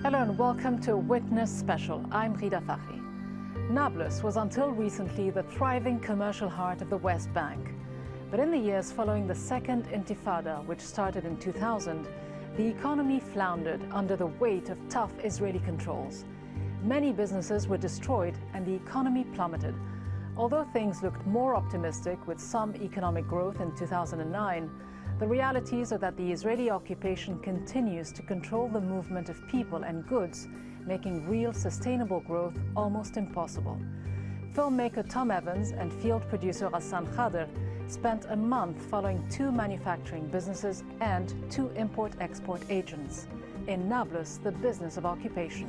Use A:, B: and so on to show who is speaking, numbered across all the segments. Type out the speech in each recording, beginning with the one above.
A: Hello and welcome to Witness Special. I'm Rida Fakhri. Nablus was until recently the thriving commercial heart of the West Bank. But in the years following the Second Intifada, which started in 2000, the economy floundered under the weight of tough Israeli controls. Many businesses were destroyed and the economy plummeted. Although things looked more optimistic with some economic growth in 2009, the realities are that the Israeli occupation continues to control the movement of people and goods, making real sustainable growth almost impossible. Filmmaker Tom Evans and field producer Hassan Khader spent a month following two manufacturing businesses and two import-export agents in Nablus, the business of occupation.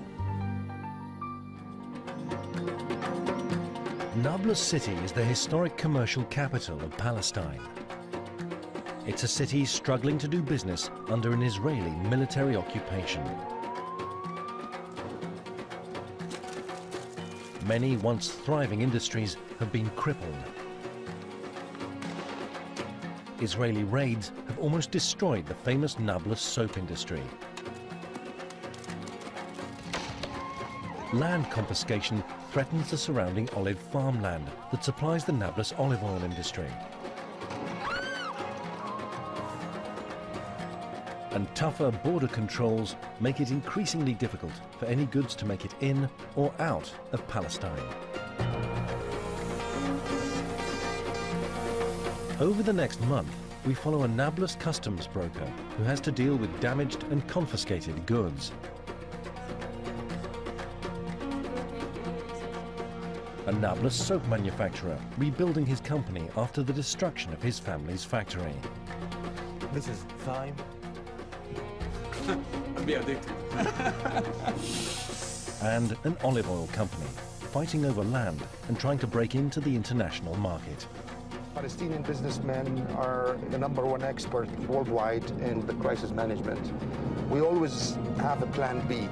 B: Nablus city is the historic commercial capital of Palestine. It's a city struggling to do business under an Israeli military occupation. Many once thriving industries have been crippled. Israeli raids have almost destroyed the famous Nablus soap industry. Land confiscation threatens the surrounding olive farmland that supplies the Nablus olive oil industry. And tougher border controls make it increasingly difficult for any goods to make it in or out of Palestine. Over the next month, we follow a Nablus customs broker who has to deal with damaged and confiscated goods. A Nablus soap manufacturer rebuilding his company after the destruction of his family's factory.
C: This is thyme. Be addicted.
B: And an olive oil company fighting over land and trying to break into the international market.
D: Palestinian businessmen are the #1 expert worldwide in the crisis management. We always have a plan B.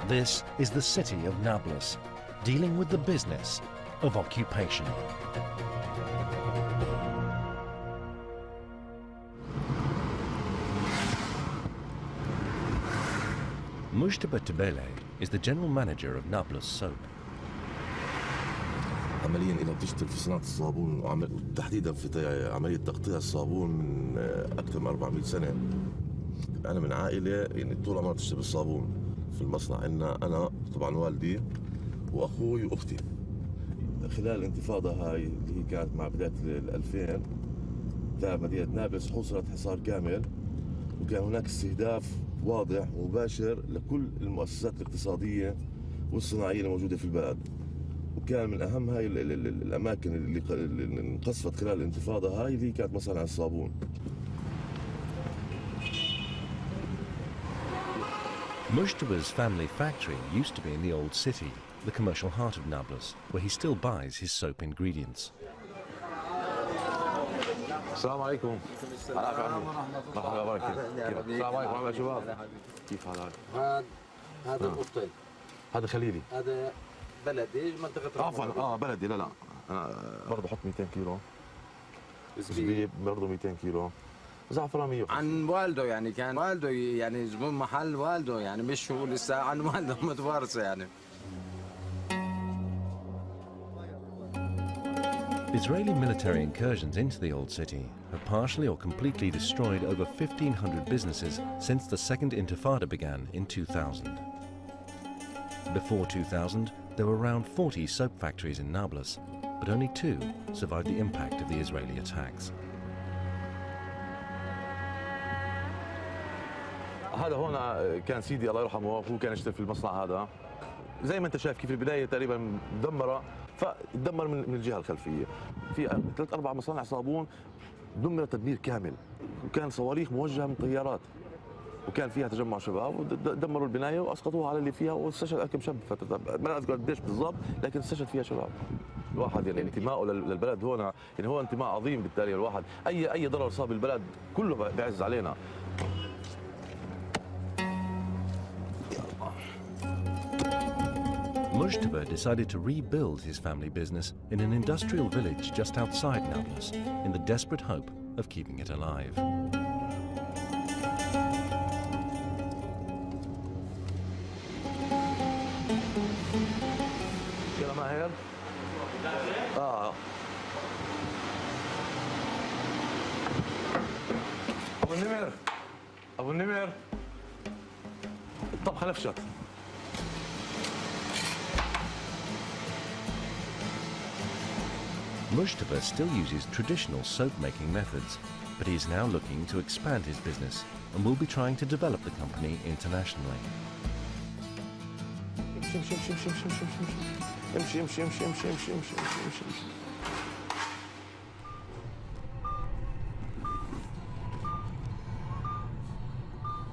B: This is the city of Nablus, dealing with the business of occupation. Mujtaba Tabele is the general manager of Nablus Soap.
E: عمليا إنها بتشتغل في صناعة الصابون وتحديدا في عملية تقطيع الصابون من أكثر من 400 سنة. أنا من عائلة يعني طول عمرها تشتغل بالصابون في المصنع. عندنا أنا طبعا والدي وأخوي وأختي. خلال الانتفاضة هاي اللي هي كانت مع بداية 2000 تابع مدينة نابلس حصرت حصار كامل وكان هناك استهداف واضح ومباشر لكل المؤسسات الاقتصادية والصناعية الموجودة في البلد. وكان من أهم هاي الأماكن اللي انقصفت خلال الانتفاضة هاي اللي كانت مصانع الصابون.
B: Mujtaba's family factory used to be in the old city, the commercial heart of Nablus, where he still buys his soap ingredients.
E: السلام عليكم. العافية عمي. مرحبا وبركاته. السلام عليكم يا شباب. كيف حالك؟
F: هذا القطين.
E: هذا خليلي.
F: هذا بلدي منطقة
E: عفوا بلدي لا انا برضه بحط 200 كيلو زبيب برضه 200 كيلو زعفران 150
F: عن والده يعني كان والده يعني زبون محل والده يعني مش هو لسه عن والده متوارثه يعني.
B: Israeli military incursions into the old city have partially or completely destroyed over 1,500 businesses since the Second Intifada began in 2000. Before 2000, there were around 40 soap factories in Nablus, but only 2 survived the impact of the Israeli attacks.
E: هذا هون كان سيدي الله يرحمه هو كان يشتغل في المصنع هذا زي ما انت شايف كيف البدايه تقريبا مدمره فدمر من الجهه الخلفيه في 3-4 مصانع صابون دمر تدمير كامل وكان صواريخ موجهه من طيارات وكان فيها تجمع شباب ودمروا البنايه واسقطوها على اللي فيها واستشهد كم شاب ما اذكر قديش بالضبط لكن استشهد فيها شباب. الواحد يعني انتمائه للبلد هون يعني هو انتماء عظيم بالتالي الواحد اي ضرر صاب البلد كله بيعز علينا.
B: Mujtaba decided to rebuild his family business in an industrial village just outside Nablus in the desperate hope of keeping it alive.
C: طاهر ابو النمر الطبخه نفشت.
B: Mustafa still uses traditional soap-making methods, but he is now looking to expand his business and will be trying to develop the company internationally.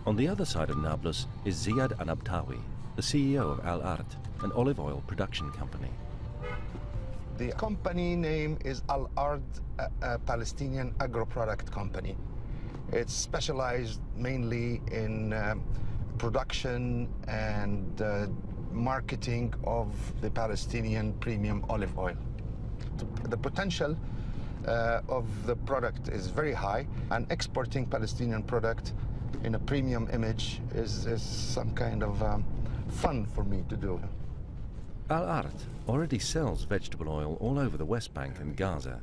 B: On the other side of Nablus is Ziad Anabtawi, the CEO of Al Art, an olive oil production company.
D: The company name is Al Ard, a Palestinian agro-product company. It's specialized mainly in production and marketing of the Palestinian premium olive oil. The potential of the product is very high, and exporting Palestinian product in a premium image is some kind of fun for me to do.
B: Al Art already sells vegetable oil all over the West Bank and Gaza,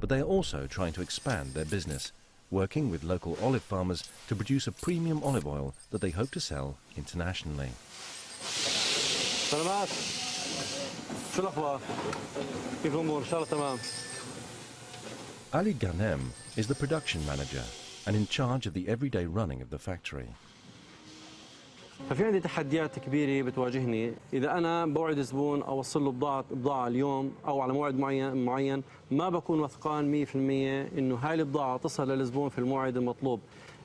B: but they are also trying to expand their business, working with local olive farmers to produce a premium olive oil that they hope to sell internationally.
C: سلامات شو الاخبار؟ كيف الامور؟ ان شاء الله تمام.
B: Ali Ghanem is the production manager and in charge of the everyday running of the factory.
G: ففي عندي تحديات كبيرة بتواجهني إذا أنا بوعد زبون أو أوصل له بضاعة اليوم أو على موعد معين ما بكون وثقان 100% إنه هاي البضاعة تصل للزبون في الموعد المطلوب.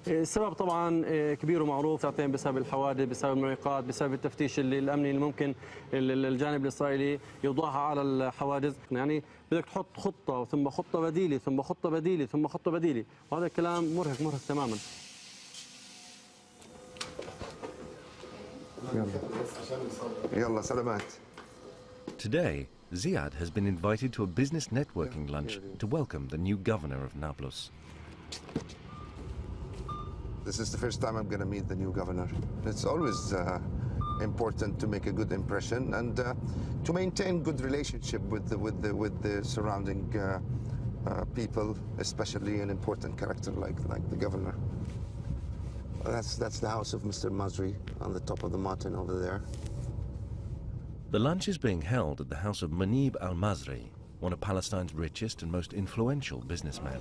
G: السبب طبعا كبير ومعروف، ساعتين بسبب الحوادث، بسبب المعيقات، بسبب التفتيش الأمني اللي ممكن الجانب الإسرائيلي يوضعها على الحوادث. يعني بدك تحط خطة ثم خطة بديلة ثم خطة بديلة ثم خطة بديلة، وهذا الكلام مرهق تماما.
D: Yalla, salamat.
B: Today, Ziad has been invited to a business networking lunch to welcome the new governor of Nablus.
D: This is the first time I'm going to meet the new governor. It's always important to make a good impression and to maintain good relationship with the surrounding people, especially an important character like the governor. That's the house of Mr. Masri on the top of the mountain over there.
B: The lunch is being held at the house of Manib al-Masri, one of Palestine's richest and most influential businessmen.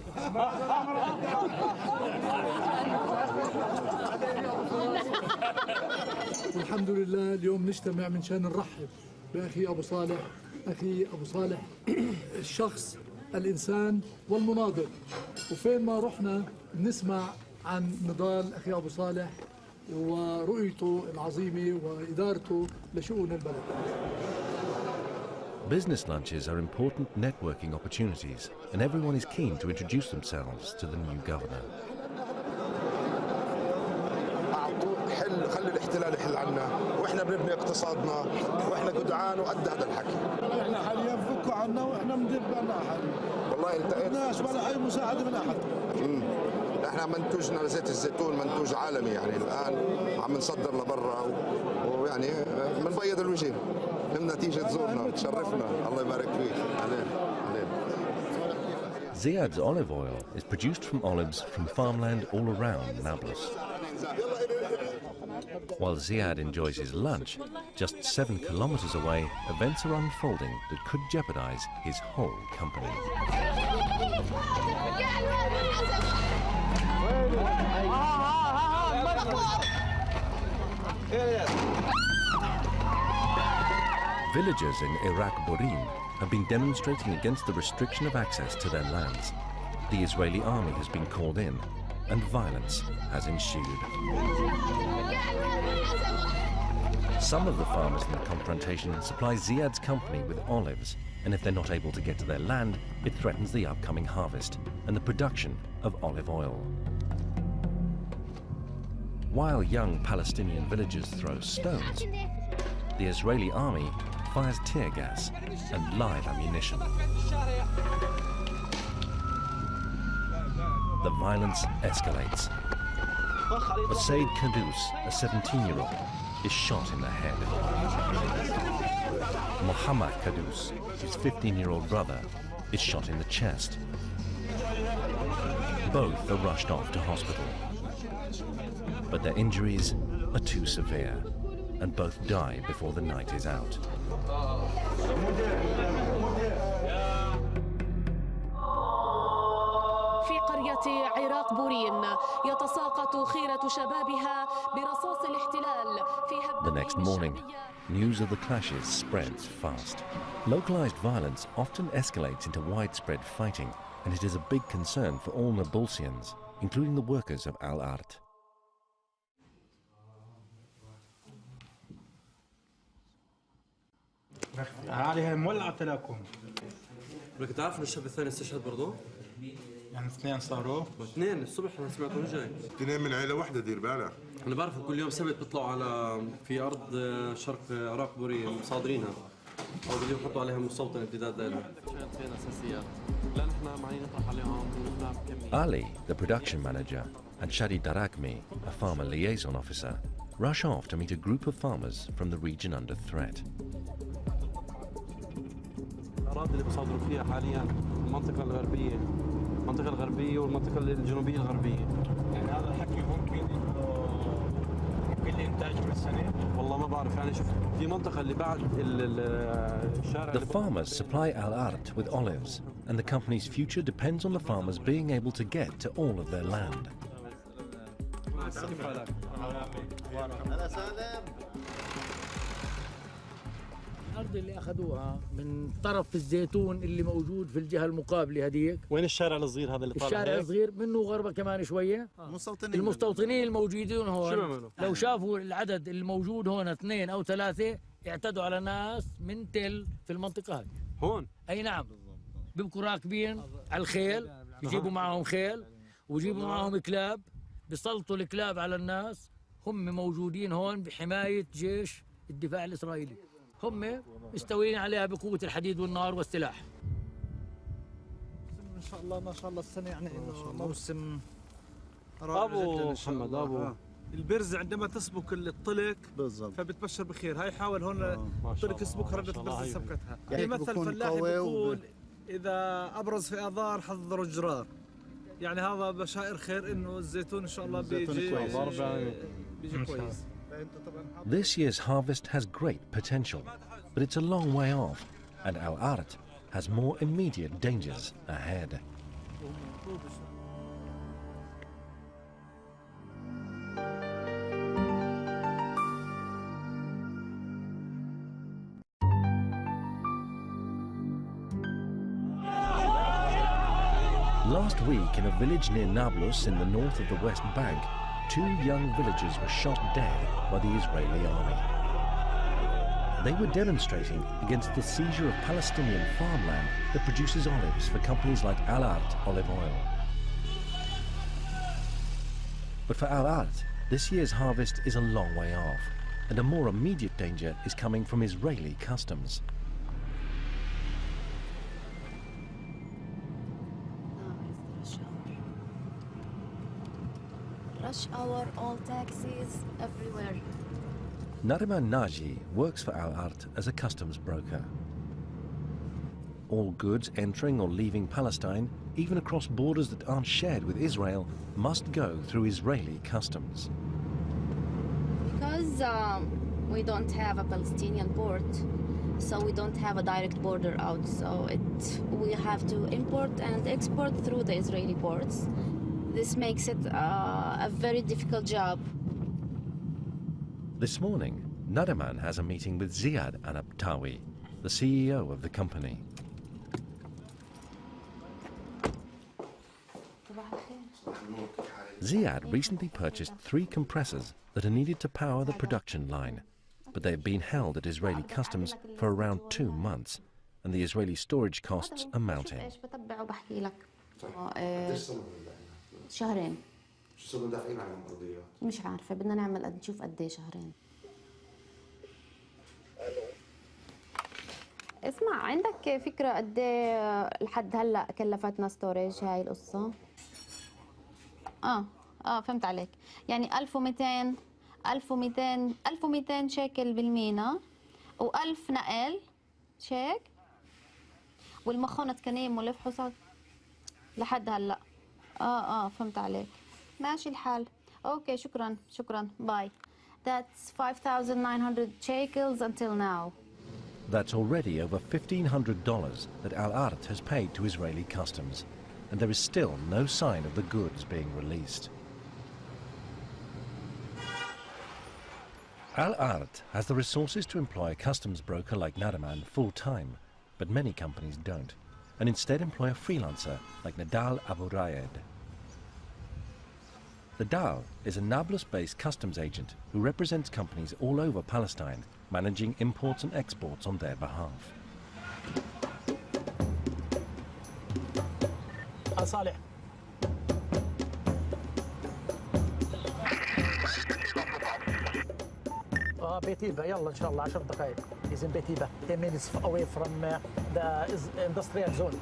H: والحمد لله اليوم نجتمع من شان نرحب بأخي أبو صالح، أخي أبو صالح الشخص الإنسان والمناضل، وفين ما رحنا نسمع عن نضال أخي أبو صالح ورؤيته العظيمة وإدارته لشؤون البلد.
B: Business lunches are important networking opportunities, and everyone is keen to introduce themselves to the new governor.
D: خلي الاحتلال يحل عنا واحنا بنبني اقتصادنا واحنا جدعان وقد هذا الحكي.
I: احنا حاليا فكوا عنا واحنا بندير بالنا حاليا.
D: والله التقيت
I: الناس ولا اي مساعده من احد.
D: احنا منتوجنا زيت الزيتون منتوج عالمي، يعني الان عم نصدر لبرا ويعني بنبيض الوجه. لما تيجي تزورنا تشرفنا، الله يبارك فيك. علينا.
B: Ziad's olive oil is produced from olives from farmland all around Nablus. While Ziad enjoys his lunch, just 7 kilometers away, events are unfolding that could jeopardize his whole company. Villagers in Iraq Burin have been demonstrating against the restriction of access to their lands. The Israeli army has been called in, and violence has ensued. Some of the farmers in the confrontation supply Ziad's company with olives, and if they're not able to get to their land, it threatens the upcoming harvest and the production of olive oil. While young Palestinian villagers throw stones, the Israeli army fires tear gas and live ammunition. The violence escalates. But Said Kadus, a 17-year-old, is shot in the head. Mohammad Kadous, his 15-year-old brother, is shot in the chest. Both are rushed off to hospital. But their injuries are too severe, and both die before the night is out.
J: في قرية عراق بورين يتساقط خيرة شبابها برصاص الاحتلال في
B: The next morning, news of the clashes spreads fast. Localized violence often escalates into widespread fighting, and it is a big concern for all Nablusians, including the workers of Al-Art.
K: عليها مولعة تلاكم.
G: بدك تعرف ان الشاب الثاني استشهد برضه؟
K: يعني اثنين صاروا؟
G: اثنين الصبح انا سمعتهم جاي.
E: اثنين من عائله واحده دير بالك.
G: انا بعرف كل يوم سبت بيطلعوا على في ارض شرق عراق بوري مصادرينها او بدهم يحطوا عليها مستوطن امتداد لها. اساسيات لا نحن معين نطرح عليهم
B: Ali, the production manager, and Shadi Darakmi, a farmer liaison officer, rush off to meet a group of farmers from the region under threat.
G: الأراضي اللي بصادروا فيها حاليا المنطقة الغربية والمنطقة الجنوبية الغربية.
K: يعني هذا الحكي ممكن الإنتاج من السنة؟
G: والله ما بعرف يعني شوف في منطقة اللي بعد الشارع.
B: The farmers supply Al-Art with olives, and the company's future depends on the farmers being able to get to all of their land.
L: الأرض اللي أخذوها من طرف الزيتون اللي موجود في الجهة المقابلة هذيك.
G: وين الشارع الصغير هذا اللي طالع؟
L: الشارع الصغير منه غربة كمان شوية. المستوطنين الموجودين هون لو شافوا العدد الموجود هون 2 أو 3 اعتدوا على ناس من تل في المنطقة هذه.
G: هون؟
L: أي نعم. بيبقوا راكبين على الخيل، يجيبوا معهم خيل ويجيبوا معهم كلاب، بيسلطوا الكلاب على الناس. هم موجودين هون بحماية جيش الدفاع الإسرائيلي. هم مستويين عليها بقوة الحديد والنار والسلاح.
I: ان شاء الله ما شاء الله السنة يعني انه موسم
G: ابو محمد ابو
I: البرز عندما تسبك الطلق بالضبط فبتبشر بخير. هاي حاول هون الطلق يسبكها ردة البرز سبكتها. يعني مثل فلاحي بيقول اذا ابرز في اذار حضروا الجرار. يعني هذا بشائر خير انه الزيتون ان شاء الله بيجي كويس.
B: This year's harvest has great potential, but it's a long way off, and Al-Art has more immediate dangers ahead. Last week, in a village near Nablus in the north of the West Bank, 2 young villagers were shot dead by the Israeli army. They were demonstrating against the seizure of Palestinian farmland that produces olives for companies like Al-Art Olive Oil. But for Al-Art, this year's harvest is a long way off, and a more immediate danger is coming from Israeli customs.
M: Rush hour, all taxis, everywhere.
B: Nariman Naji works for Al-Art as a customs broker. All goods entering or leaving Palestine, even across borders that aren't shared with Israel, must go through Israeli customs.
M: Because we don't have a Palestinian port, so we don't have a direct border out. So we have to import and export through the Israeli ports. This makes it a very difficult job.
B: This morning, Nariman has a meeting with Ziad Anabtawi, the CEO of the company. Ziad recently purchased 3 compressors that are needed to power the production line, but they have been held at Israeli customs for around 2 months, and the Israeli storage costs are mounting.
M: شهرين. شو صرنا دافعين على الأرضيات؟ مش عارفة، بدنا نعمل نشوف قد ايه شهرين. اسمع، عندك فكرة قد ايه لحد هلا كلفتنا ستوريج هاي القصة؟ فهمت عليك. يعني 1200 1200 شيكل بالمينا و1000 نقل شيك والمخونة كنيم ولف حصاد لحد هلا. فهمت عليك. ماشي الحال. اوكي شكرا باي. That's 5,900 shekels until now.
B: That's already over $1,500 that Al Art has paid to Israeli customs, and there is still no sign of the goods being released. Al Art has the resources to employ a customs broker like Nadaman full-time, but many companies don't, and instead employ a freelancer like Nadal Abu Rayed. Nadal is a Nablus-based customs agent who represents companies all over Palestine, managing imports and exports on their behalf.
N: صالح بيتيبا يلا ان شاء الله 10 دقائق. He's in Betiba, 10 minutes away from the industrial zone.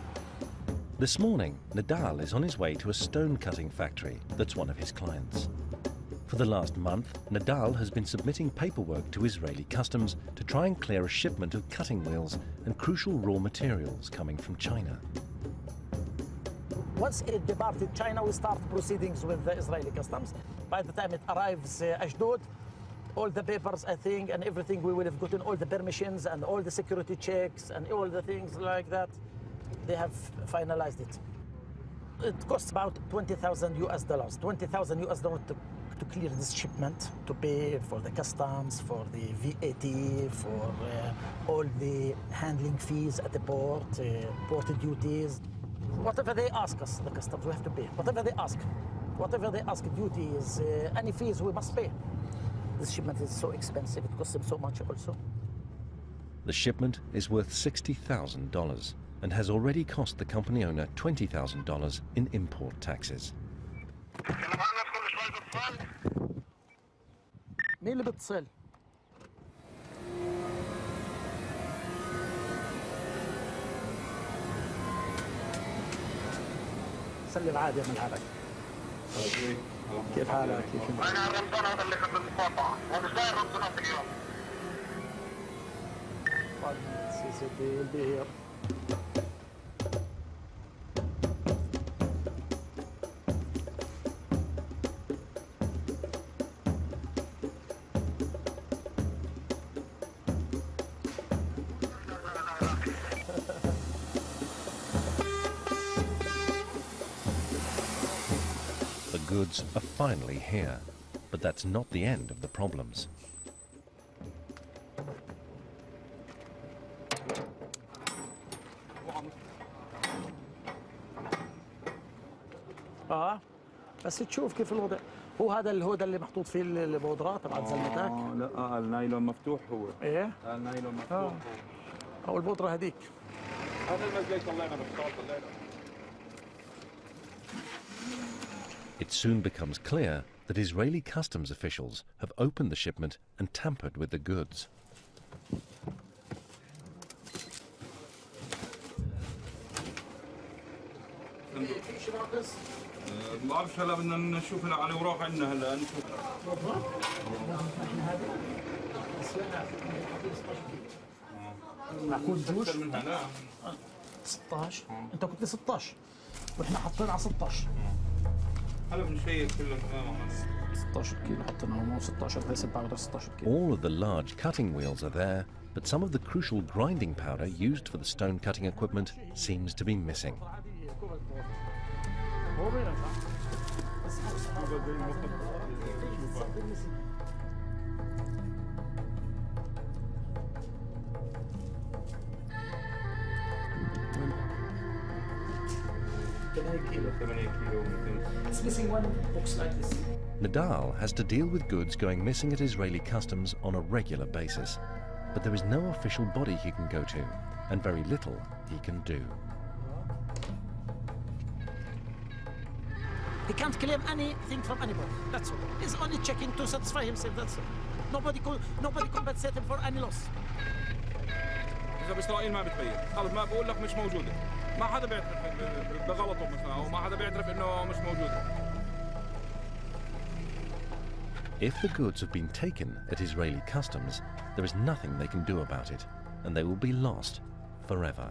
B: This morning, Nadal is on his way to a stone cutting factory that's one of his clients. For the last month, Nadal has been submitting paperwork to Israeli customs to try and clear a shipment of cutting wheels and crucial raw materials coming from China.
N: Once it departed China, we start proceedings with the Israeli customs. By the time it arrives Ashdod, all the papers, I think, and everything, we will have gotten all the permissions and all the security checks and all the things like that. They have finalized it. It costs about $20,000 to clear this shipment, to pay for the customs, for the VAT, for all the handling fees at the port, port duties. Whatever they ask us, the customs, we have to pay. Whatever they ask, duties, any fees, we must pay. This shipment is so expensive, it costs them so much also.
B: The shipment is worth $60,000 and has already cost the company owner $20,000 in import taxes.
N: مين اللي بتصل؟ سلم عادي من حالك. كيف حالك؟
O: أنا رمضان هذا اللي خد المقاطعة، ومش داير رمضان اليوم.
N: CCTV will be here.
B: The goods are finally here, but that's not the end of the problems.
N: بس تشوف كيف الوضع. هو هذا الهودة اللي محطوط فيه البودرة تبعت زلمتك؟
K: لا النايلون مفتوح هو.
N: ايه؟
K: النايلون مفتوح.
N: او البودرة هذيك.
K: هذا المزلي طلعنا بالشغل طلعنا.
B: It soon becomes clear that Israeli customs officials have opened the shipment and tampered with the goods.
K: ما بعرفش هلا بدنا نشوف على اوراق عندنا هلا نشوف.
N: معقول جوش؟ 16 انت قلت لي 16 واحنا حاطين على 16
K: هلا بنشيك كله تمام
N: 16 كيلو حطينا مو 16 بس 16 كيلو.
B: All of the large cutting wheels are there, but some of the crucial grinding powder used for the stone cutting equipment seems to be missing.
N: It's missing one box like this.
B: Nadal has to deal with goods going missing at Israeli customs on a regular basis, but there is no official body he can go to, and very little he can do.
N: He can't claim anything from anybody. That's all. He's only checking to satisfy himself. That's all. Nobody compensate him for any loss.
K: إذا بإسرائيل ما بتبين، خلص ما بقول لك مش موجودة. ما حدا بيعترف بغلطه مثلا أو ما حدا بيعترف إنه مش موجودة.
B: If the goods have been taken at Israeli customs, there is nothing they can do about it, and they will be lost forever.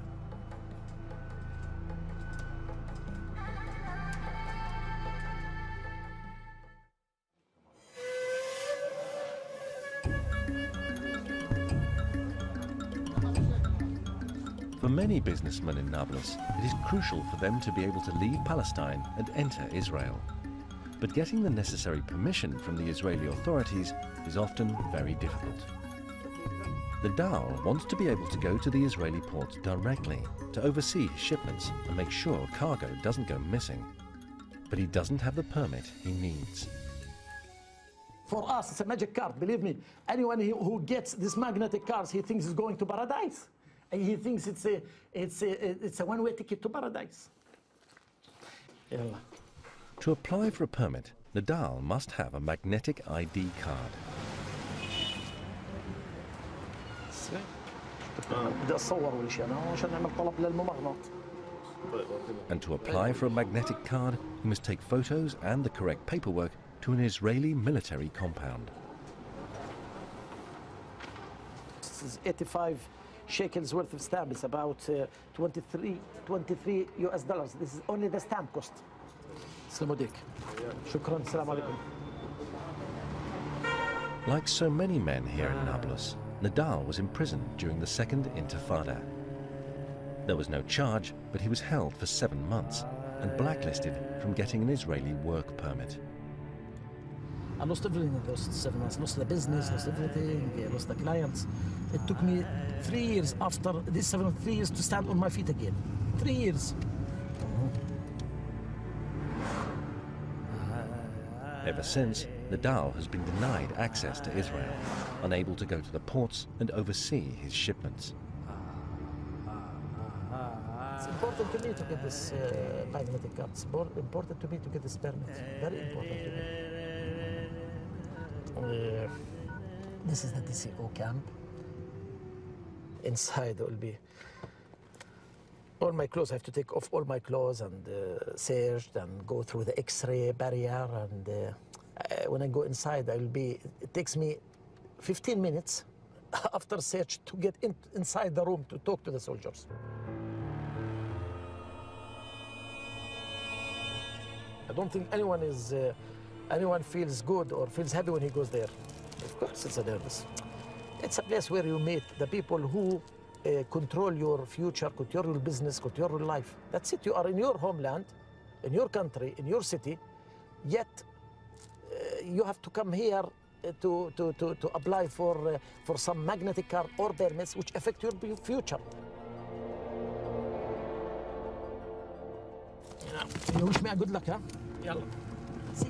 B: For many businessmen in Nablus, it is crucial for them to be able to leave Palestine and enter Israel. But getting the necessary permission from the Israeli authorities is often very difficult. Nablus wants to be able to go to the Israeli ports directly to oversee his shipments and make sure cargo doesn't go missing. But he doesn't have the permit he needs.
N: For us, it's a magic card, believe me. Anyone who gets this magnetic cards, he thinks he's going to paradise. And he thinks it's a one-way ticket to paradise. Yalla.
B: To apply for a permit, Nablus must have a magnetic ID card. And to apply for a magnetic card, he must take photos and the correct paperwork to an Israeli military compound.
N: This is 85 shekels worth of stamp. It's about 23 US dollars. This is only the stamp cost. Shukran. Salam alaikum.
B: Like so many men here in Nablus, Nablus was imprisoned during the Second Intifada. There was no charge, but he was held for 7 months and blacklisted from getting an Israeli work permit.
N: I lost everything in those 7 months. Lost the business, lost everything, lost the clients. It took me 3 years after this 3 years to stand on my feet again. 3 years.
B: Ever since, Nablus has been denied access to Israel, unable to go to the ports and oversee his shipments.
N: It's important to me to get this magnetic card. It's important to me to get this permit. Very important to me. This is the DCO camp. Inside there will be all my clothes. I have to take off all my clothes and searched and go through the X-ray barrier. And when I go inside, it takes me 15 minutes after search to get inside the room to talk to the soldiers. I don't think anyone feels good or feels happy when he goes there. Of course it's a nervous. It's a place where you meet the people who control your future, control your business, control your life. That's it. You are in your homeland, in your country, in your city, yet you have to come here to apply for some magnetic card or permits which affect your future. You wish me a good luck, huh? Yalla. See.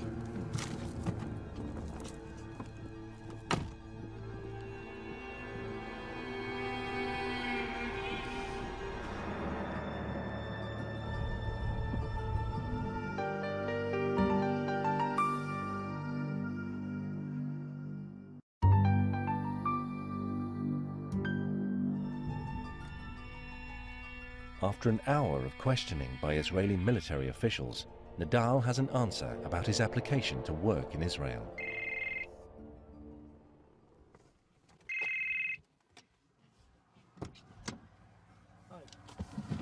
B: After an hour of questioning by Israeli military officials, Nablus has an answer about his application to work in Israel.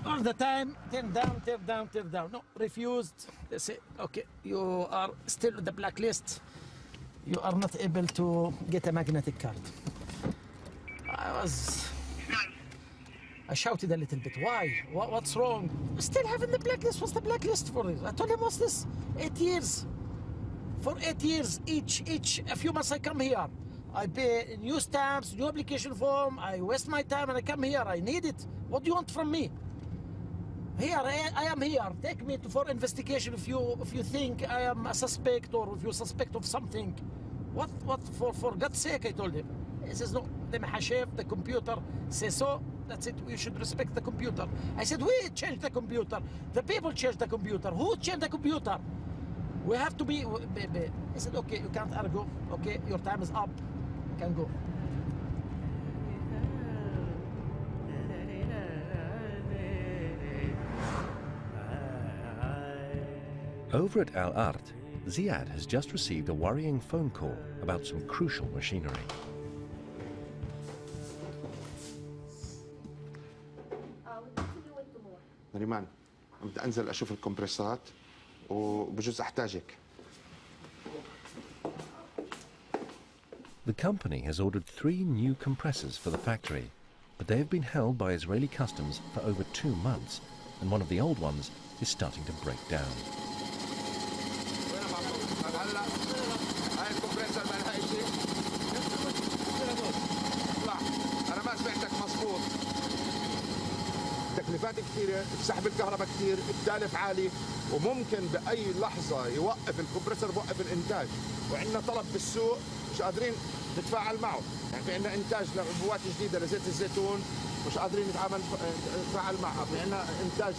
N: All the time, turn down, turn down, turn down. No, refused. They say, okay, you are still on the blacklist. You are not able to get a magnetic card. I shouted a little bit. Why? What's wrong? Still having the blacklist. What's the blacklist for this? I told him, what's this? 8 years. For 8 years, each a few months I come here. I pay new stamps, new application form. I waste my time and I come here. I need it. What do you want from me? Here, I am here. Take me for investigation if you think I am a suspect or if you suspect of something. What? For God's sake, I told him. He says, no, the computer says so. That's it. We should respect the computer. I said, we changed the computer. The people changed the computer. Who changed the computer? We have to be. He said, okay, you can't argue. Okay, your time is up. You can go.
B: Over at Al Ard, Ziad has just received a worrying phone call about some crucial machinery.
D: نريمان بدي انزل اشوف الكمبريسات وبجوز احتاجك.
B: The company has ordered 3 new compressors for the factory, but they have been held by Israeli customs for over 2 months, and one of the old ones is starting to break down.
D: تكلفات كثيرة، سحب الكهرباء كثير، التالف عالي، وممكن بأي لحظة يوقف الكمبرسور بوقف الإنتاج، وعندنا طلب بالسوق مش قادرين نتفاعل معه، يعني في عندنا إنتاج لعبوات جديدة لزيت الزيتون مش قادرين نتفاعل معها، في عندنا إنتاج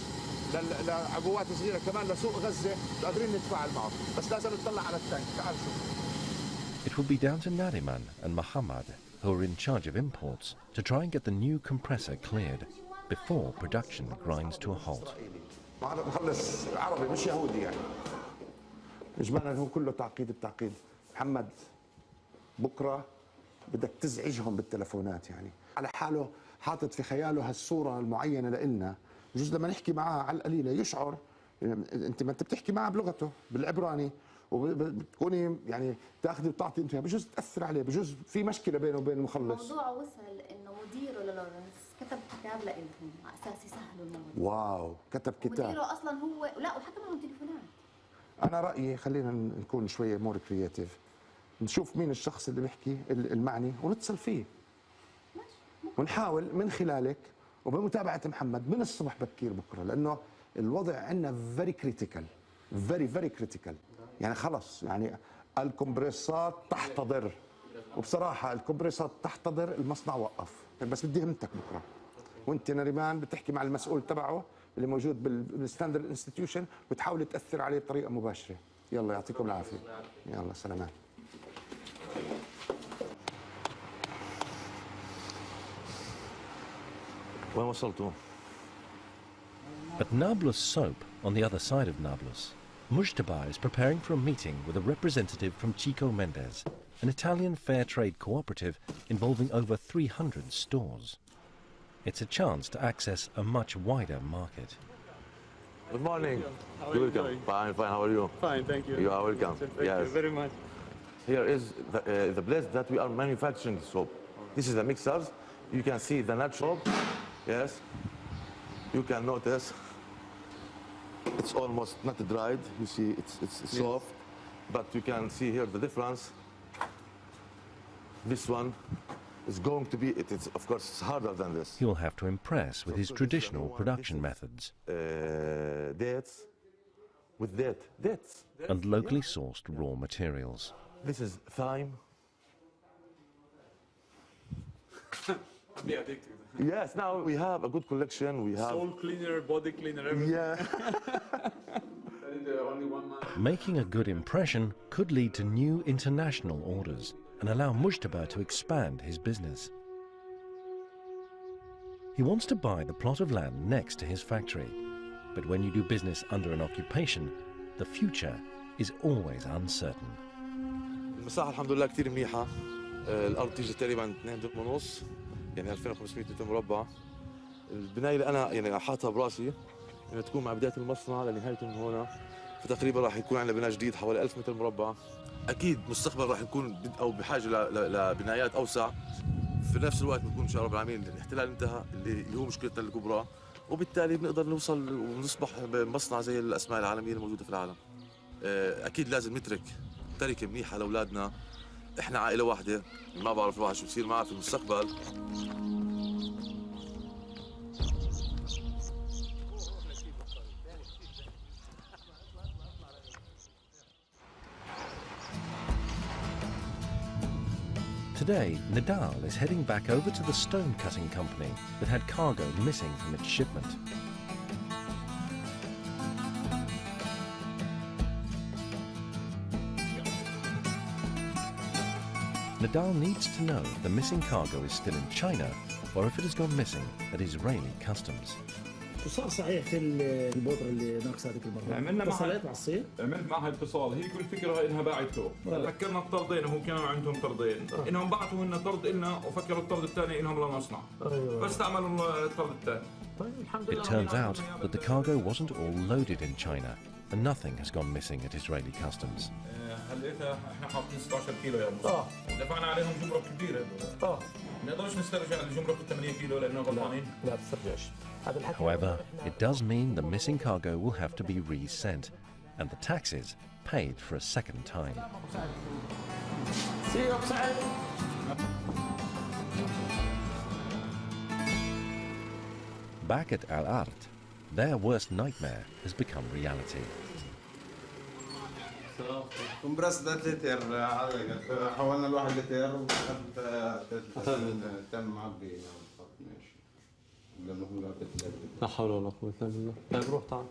D: لعبوات صغيرة كمان لسوق غزة مش قادرين نتفاعل معه، بس لازم نطلع على التانك، تعال شوف.
B: It will be down to Nariman and Muhammad, who are in charge of imports, to try and get the new compressor cleared before production grinds to a halt.
D: مخلص عربي مش يهودي يعني. إجمالا هو كله تعقيد بتعقيد. محمد بكرة بدك تزعجهم بالتلفونات يعني. على حاله حاطط في خياله هالصورة المعينة لإلنا. بجوز لما نحكي معاه على القليلة يشعر أنت ما أنت بتحكي معاه بلغته بالعبراني وبتكوني يعني تاخذي وتعطي أنت بجوز تأثر عليه بجوز في مشكلة بينه وبين المخلص.
M: الموضوع وصل إنه مديره للورنس كتب كتاب لإلهم على أساس يسهلوا الموضوع.
D: واو كتب كتاب.
M: مديره أصلا هو لا وحكى معهم تليفونات.
D: أنا رأيي خلينا نكون شوية مور كرياتيف. نشوف مين الشخص اللي بيحكي المعني ونتصل فيه. ونحاول من خلالك وبمتابعة محمد من الصبح بكير بكرة لأنه الوضع عندنا very critical very critical يعني خلص يعني الكمبريسات تحتضر وبصراحة الكمبريسات تحتضر المصنع وقف بس بدي همتك بكرة وانت نريمان بتحكي مع المسؤول تبعه اللي موجود بالستاندرد انستتيوشن وتحاول تأثر عليه بطريقة مباشرة. يلا يعطيكم العافية. يلا سلامات.
E: وين وصلتوا؟
B: At Nablus soap, on the other side of Nablus, Mujtaba is preparing for a meeting with a representative from Chico Mendes, an Italian fair trade cooperative involving over 300 stores. It's a chance to access a much wider market.
E: Good morning.
P: How are
E: You're
P: you
E: welcome.
P: doing?
E: Fine. How are you?
P: Fine, thank you.
E: You are welcome.
P: Thank
E: yes.
P: you very much.
E: Here is the place that we are manufacturing soap. This is the mixers. You can see the nut soap. Yes. You can notice it's almost not dried. You see it's soft, but you can see here the difference. This one is going to be, it's of course it's harder than this.
B: He will have to impress with his traditional production methods.
E: Dates with dates.
B: And locally sourced raw materials.
E: This is thyme.
P: Be addicted.
E: Yes, now we have a good collection. We have
P: soul cleaner, body cleaner, everything.
E: Yeah.
P: Only one man.
B: Making a good impression could lead to new international orders and allow Mujtaba to expand his business. He wants to buy the plot of land next to his factory, but when you do business under an occupation, the future is always uncertain.
E: المساحة الحمد لله كثير منيحة. الأرض تيجي تقريبا 2 دم ونص، يعني 2500 متر مربع. البناية اللي أنا يعني حاطها براسي إنها تكون مع بداية المصنع لنهايته من هنا، فتقريبا راح يكون عندنا بناء جديد حوالي 1000 متر مربع. أكيد مستقبل راح يكون أو بحاجة لبنايات أوسع. في نفس الوقت بنكون إن شاء الله رب العالمين الاحتلال انتهى اللي هو مشكلتنا الكبرى، وبالتالي بنقدر نوصل ونصبح مصنع زي الأسماء العالمية الموجودة في العالم. أكيد لازم نترك تركة منيحة لأولادنا. إحنا عائلة واحدة، ما بعرف الواحد شو بصير معه في المستقبل.
B: Today, Nadal is heading back over to the stone cutting company that had cargo missing from its shipment. Nadal needs to know if the missing cargo is still in China or if it has gone missing at Israeli customs.
N: شو صار صحيح في البودرة اللي ناقصة هذيك المرة؟
K: عملنا
N: اتصلت مع الصين؟
K: عملت معها اتصال، هي كل الفكرة انها باعته، فكرنا الطردين وهو كانوا عندهم طردين، انهم بعثوا لنا طرد لنا وفكروا الطرد الثاني انهم للمصنع. فاستعملوا الطرد الثاني.
B: It turns out that the cargo wasn't all loaded in China and nothing has gone missing at Israeli customs.
K: هلقيتها احنا حاطين 16 كيلو يا ابو ودفعنا عليهم جمرك كبيره. ما نقدرش نسترجع الجمرك 8 كيلو لانه غلطانين.
N: لا بتسترجعش.
B: However, it does mean the missing cargo will have to be resent and the taxes paid for a second time. Back at Al Art, their worst nightmare has become reality.
Q: كومبرس ده 3 لتر حولنا الواحد لتر وخدت تم معبي ماشي.
G: لا حول ولا قوة إلا بالله. طيب روح تعال.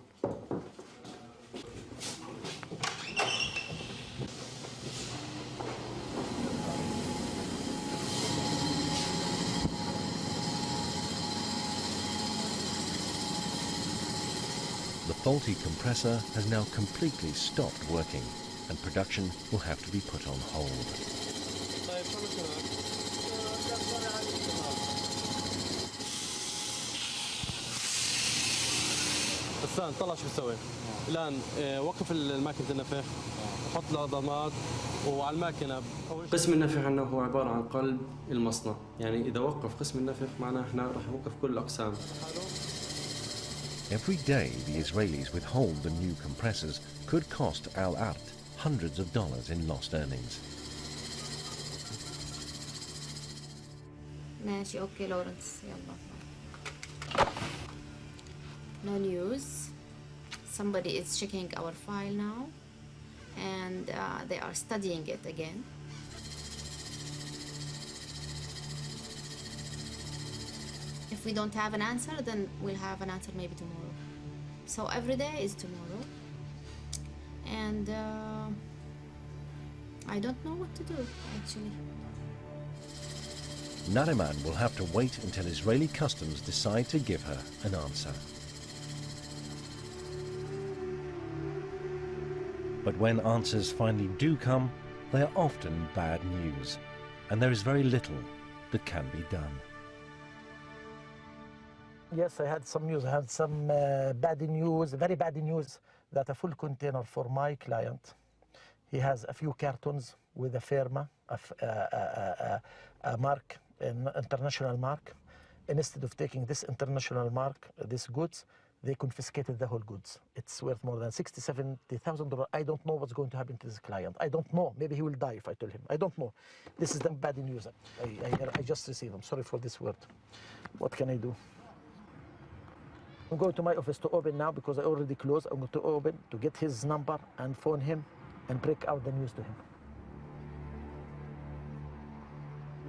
B: The faulty compressor has now completely stopped working and production will have to be put on hold.
G: بسان طلع شو بسوي؟ الآن وقف الماكينة النفخ وحط العظامات وعلى الماكينة. قسم النفخ عندنا هو عبارة عن قلب المصنع، يعني إذا وقف قسم النفخ معناه إحنا راح نوقف كل الأقسام.
B: Every day, the Israelis withhold the new compressors could cost Al Art hundreds of dollars in lost earnings.
M: ماشي اوكي لورنس يلا. No news. Somebody is checking our file now and they are studying it again. If we don't have an answer, then we'll have an answer maybe tomorrow. So every day is tomorrow. And I don't know what to do, actually.
B: Nariman will have to wait until Israeli customs decide to give her an answer. But when answers finally do come, they are often bad news, and there is very little that can be done.
N: Yes, I had some news. I had some bad news, very bad news, that a full container for my client. He has a few cartons with a firma, a mark, an international mark. And instead of taking this international mark, these goods, they confiscated the whole goods. It's worth more than $60,000, $70,000. I don't know what's going to happen to this client. I don't know. Maybe he will die if I tell him. I don't know. This is the bad news. I just received. I'm sorry for this word. What can I do? I'm going to my office to open now because I already closed. I'm going to open to get his number and phone him and break out the news to him.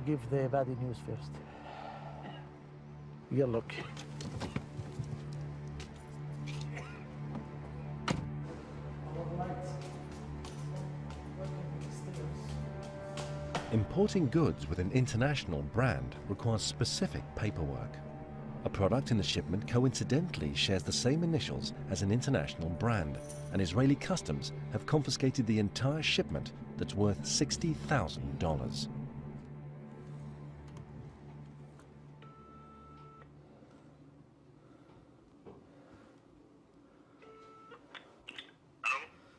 N: Give the bad news first. Yeah, look.
B: Importing goods with an international brand requires specific paperwork. A product in the shipment coincidentally shares the same initials as an international brand, and Israeli customs have confiscated the entire shipment that's worth $60,000.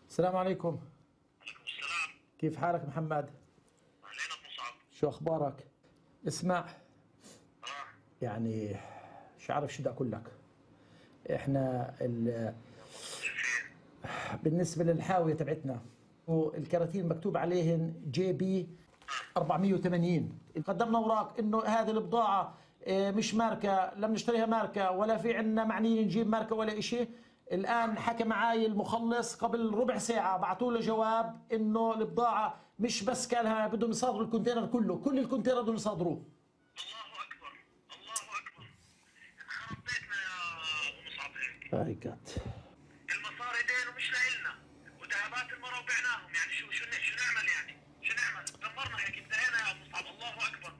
N: السلام عليكم. كيف حالك محمد؟ شو أخبارك؟ اسمع، يعني مش عارف شو بدي أقول لك. إحنا بالنسبة للحاوية تبعتنا والكراتين مكتوب عليهن JB 480. قدمنا أوراق إنه هذه البضاعة مش ماركة، لم نشتريها ماركة ولا في عنا معنيين نجيب ماركة ولا إشي. الآن حكى معاي المخلص قبل ربع ساعة، بعثوا له جواب إنه البضاعة مش بس قالها بدهم يصادروا الكونتينر كله، كل الكونتينر بدهم يصادروه. الله أكبر، الله أكبر. انخرب بيتنا يا أبو مصعب هيك. ماي جاد. المصاري دين ومش لإلنا، وذهبات المرة وبعناهم، يعني شو نعمل يعني؟ شو نعمل؟ دمرنا هيك، انتهينا يا أبو مصعب، الله أكبر،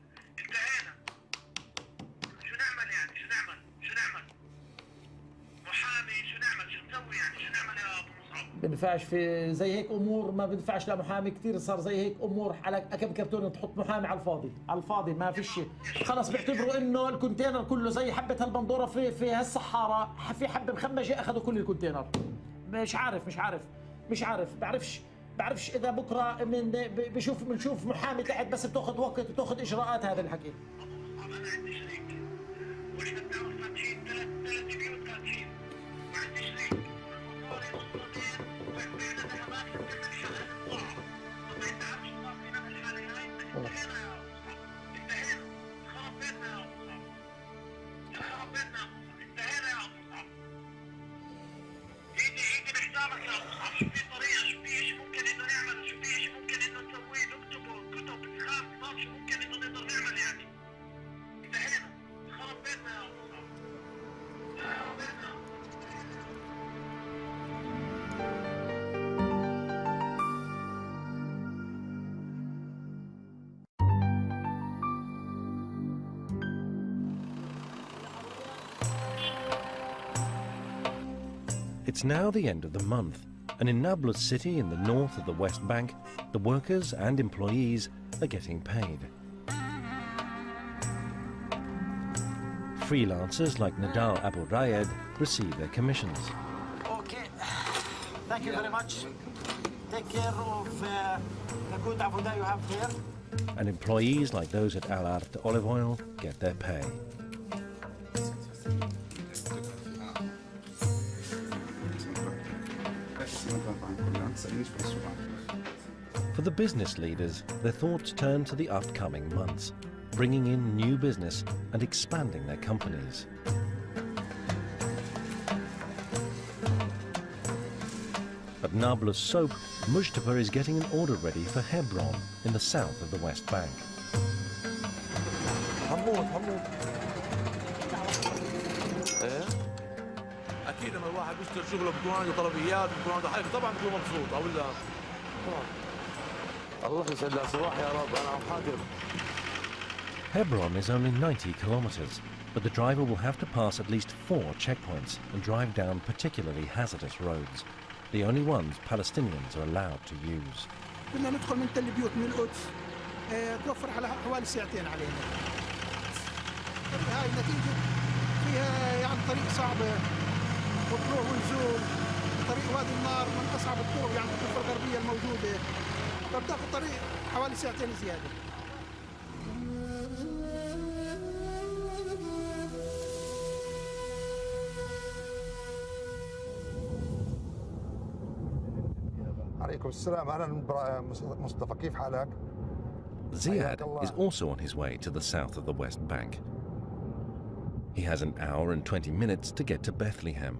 N: انتهينا. شو نعمل يعني؟ شو نعمل؟ بنفعش في زي هيك امور، ما بنفعش لمحامي كثير. صار زي هيك امور على كم كرتونه تحط محامي على الفاضي، على الفاضي ما فيش شيء. خلص بيعتبروا انه الكونتينر كله زي حبه هالبندوره في هالصحاره، في حبه مخمجه اخذوا كل الكونتينر. مش عارف بعرفش اذا بكره بنشوف محامي تحت بس بتاخذ وقت وتاخذ اجراءات. هذا الحكي
B: It's now the end of the month, and in Nablus city in the north of the West Bank, the workers and employees are getting paid. Freelancers like Nadal Abu Rayed receive their commissions.
N: Okay, thank you very much. Take care of the good avodah you have here.
B: And employees like those at Al Art Olive Oil get their pay. For the business leaders, their thoughts turn to the upcoming months, bringing in new business and expanding their companies. At Nablus Soap, Mujtaba is getting an order ready for Hebron in the south of the West Bank.
E: اكيد لما الواحد بيشتغل شغله بيكون عنده طلبيات، بيكون عنده حاجه، طبعا بيكون مبسوط. او لا الله يسعد لها صباح يا رب. انا عم حاضر.
B: Hebron is only 90 kilometers, but the driver will have to pass at least 4 checkpoints and drive down particularly hazardous roads, the only ones Palestinians are allowed to use.
R: كنا ندخل من تل بيوت من القدس، توفر حوالي ساعتين علينا. هاي النتيجة فيها يعني طريق صعبة وطلوع ونزول. طريق وادي النار من أصعب الطرق يعني الضفة الغربية الموجودة، فبتاخذ طريق حوالي ساعتين زيادة.
D: عليكم السلام، أهلا مصطفى، كيف حالك؟
B: Ziad is also on his way to the south of the West Bank. He has an hour and 20 minutes to get to Bethlehem,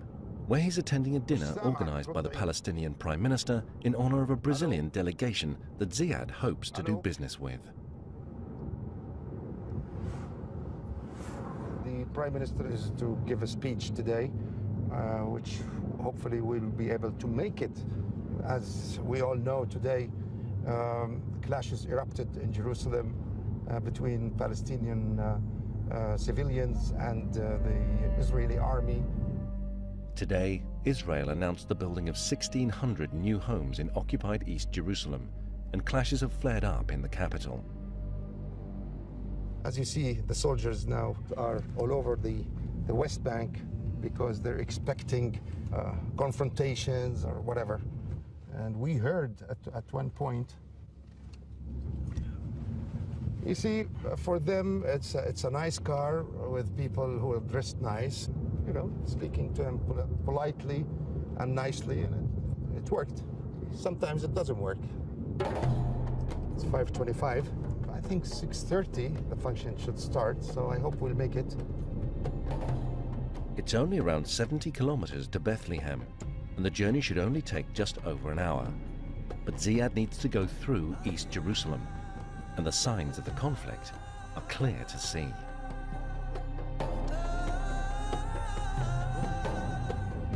B: where he's attending a dinner organized by the Palestinian Prime Minister in honor of a Brazilian delegation that Ziad hopes to do business with.
D: The Prime Minister is to give a speech today, which hopefully we'll be able to make it. As we all know today, clashes erupted in Jerusalem between Palestinian civilians and the Israeli army.
B: Today, Israel announced the building of 1,600 new homes in occupied East Jerusalem, and clashes have flared up in the capital.
D: As you see, the soldiers now are all over the West Bank because they're expecting confrontations or whatever. And we heard at one point, you see, for them, it's a nice car with people who are dressed nice, you know, speaking to them politely and nicely, and it worked. Sometimes it doesn't work. It's 5:25. I think 6:30 the function should start, so I hope we'll make it.
B: It's only around 70 kilometers to Bethlehem, and the journey should only take just over an hour. But Ziad needs to go through East Jerusalem, and the signs of the conflict are clear to see.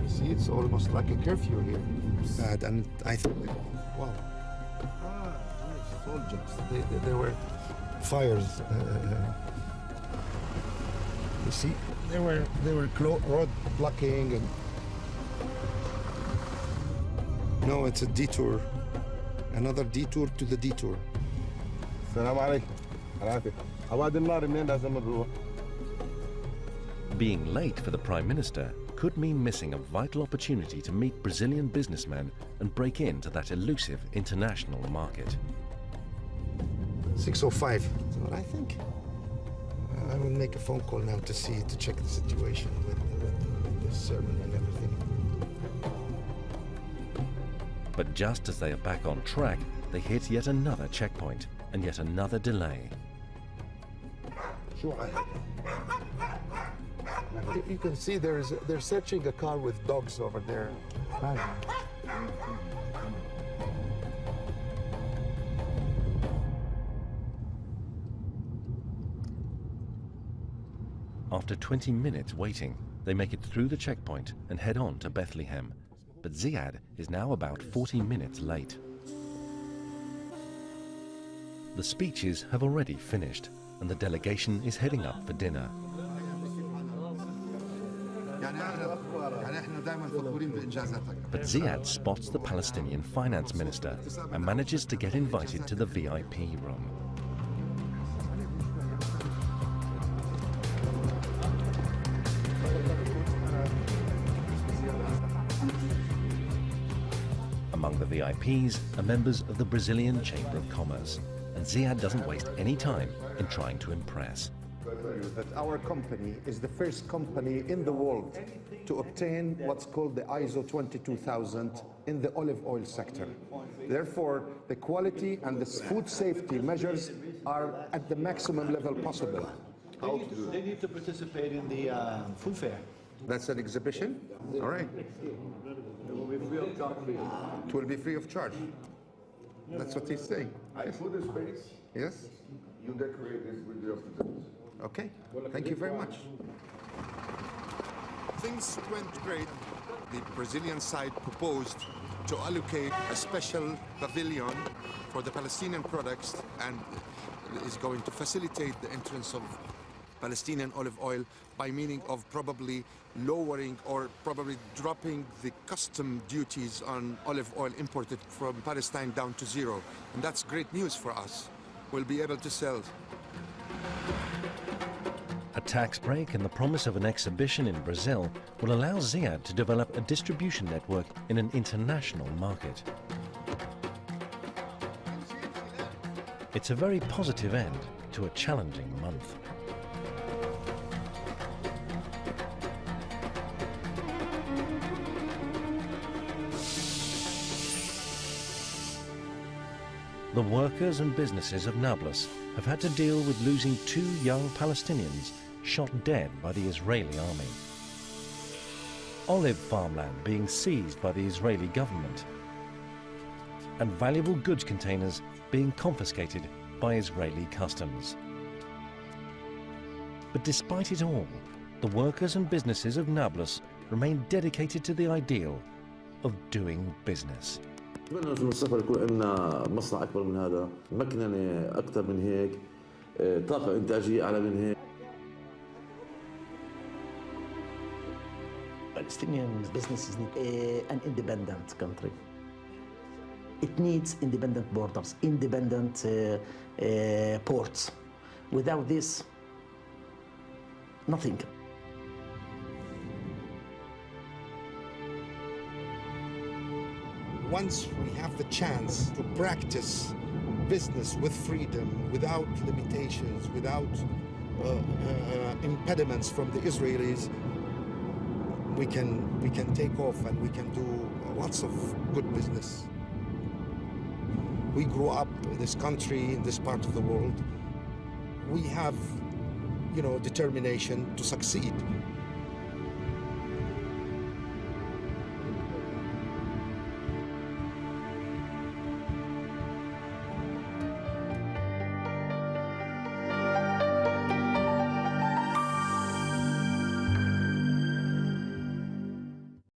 D: You see, it's almost like a curfew here. And I think, wow. Soldiers. There were fires. You see, they were road blocking and No, it's a detour. Another detour to the detour.
E: السلام عليكم. عواد النار منين لازم نروح؟
B: Being late for the Prime Minister could mean missing a vital opportunity to meet Brazilian businessmen and break into that elusive international market.
D: 6:05. What I think. I will make a phone call now to check the situation with the sermon and everything.
B: But just as they are back on track, they hit yet another checkpoint and yet another delay.
D: You can see they're searching a car with dogs over there.
B: After 20 minutes waiting, they make it through the checkpoint and head on to Bethlehem. But Ziad is now about 40 minutes late. The speeches have already finished, and the delegation is heading up for dinner. But Ziad spots the Palestinian finance minister and manages to get invited to the VIP room. Among the VIPs are members of the Brazilian Chamber of Commerce, and Ziad doesn't waste any time in trying to impress.
D: That our company is the first company in the world to obtain what's called the ISO 22000 in the olive oil sector. Therefore, the quality and the food safety measures are at the maximum level possible.
S: They need to participate in the food fair.
D: That's an exhibition? All right.
S: It will be free of charge.
D: It will be free of charge. That's what he's saying.
E: I put the space.
D: Yes?
E: You decorate this with your presents.
D: Okay. Thank you very much. Things went great. The Brazilian side proposed to allocate a special pavilion for the Palestinian products and is going to facilitate the entrance of Palestinian olive oil by meaning of probably lowering or probably dropping the custom duties on olive oil imported from Palestine down to zero. And that's great news for us. We'll be able to sell.
B: A tax break and the promise of an exhibition in Brazil will allow Ziad to develop a distribution network in an international market. It's a very positive end to a challenging month. The workers and businesses of Nablus have had to deal with losing 2 young Palestinians shot dead by the Israeli army. Olive farmland being seized by the Israeli government, and valuable goods containers being confiscated by Israeli customs. But despite it all, the workers and businesses of Nablus remain dedicated to the ideal of doing business.
E: نتمنى في المستقبل يكون عندنا مصنع اكبر من هذا، مكننه اكثر من هيك، طاقه انتاجيه اعلى من هيك.
N: Palestinian businesses need an independent country. It needs independent borders, independent ports. Without this, nothing.
D: Once we have the chance to practice business with freedom, without limitations, without impediments from the Israelis, we can take off and we can do lots of good business. We grew up in this country, in this part of the world. We have, determination to succeed.